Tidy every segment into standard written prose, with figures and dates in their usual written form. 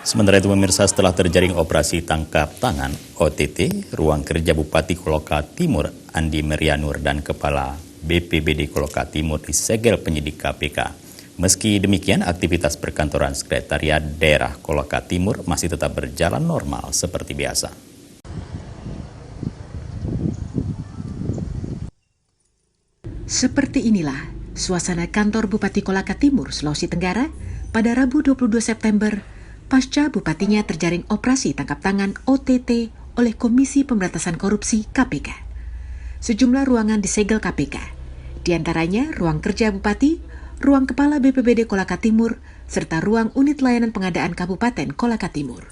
Sementara itu pemirsa, setelah terjaring operasi tangkap tangan OTT, ruang kerja Bupati Kolaka Timur Andi Merianur dan Kepala BPBD Kolaka Timur disegel penyidik KPK. Meski demikian, aktivitas perkantoran Sekretariat Daerah Kolaka Timur masih tetap berjalan normal seperti biasa. Seperti inilah suasana kantor Bupati Kolaka Timur, Sulawesi Tenggara pada Rabu 22 September pasca bupatinya terjaring operasi tangkap tangan OTT oleh Komisi Pemberantasan Korupsi KPK. Sejumlah ruangan disegel KPK, di antaranya ruang kerja Bupati, ruang Kepala BPBD Kolaka Timur, serta ruang unit layanan pengadaan Kabupaten Kolaka Timur.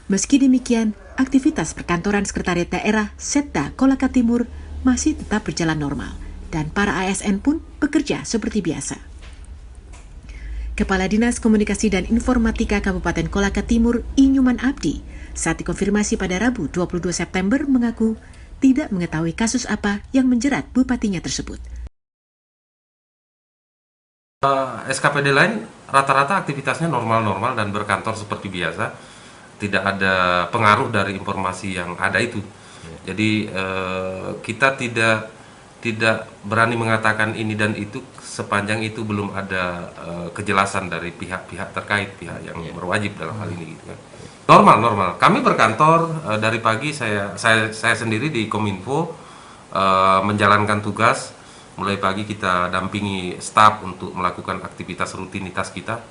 Meski demikian, aktivitas perkantoran Sekretariat Daerah Setda Kolaka Timur masih tetap berjalan normal, dan para ASN pun bekerja seperti biasa. Kepala Dinas Komunikasi dan Informatika Kabupaten Kolaka Timur, Inyuman Abdi, saat dikonfirmasi pada Rabu 22 September mengaku tidak mengetahui kasus apa yang menjerat bupatinya tersebut. SKPD lain rata-rata aktivitasnya normal-normal dan berkantor seperti biasa, tidak ada pengaruh dari informasi yang ada itu. Jadi kita tidak berani mengatakan ini dan itu sepanjang itu belum ada kejelasan dari pihak-pihak terkait, pihak yang berwajib dalam hal ini gitu kan. Normal. Kami berkantor dari pagi, saya sendiri di Kominfo menjalankan tugas. Mulai pagi kita dampingi staf untuk melakukan aktivitas rutinitas kita.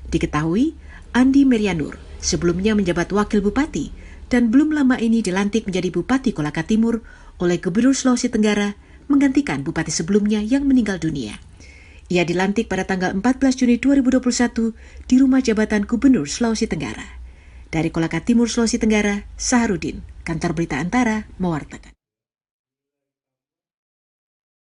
Diketahui, Andi Merianur sebelumnya menjabat wakil bupati dan belum lama ini dilantik menjadi Bupati Kolaka Timur oleh Gubernur Sulawesi Tenggara menggantikan bupati sebelumnya yang meninggal dunia. Ia dilantik pada tanggal 14 Juni 2021 di rumah jabatan Gubernur Sulawesi Tenggara. Dari Kolaka Timur, Sulawesi Tenggara, Saharudin, Kantor Berita Antara, mewartakan.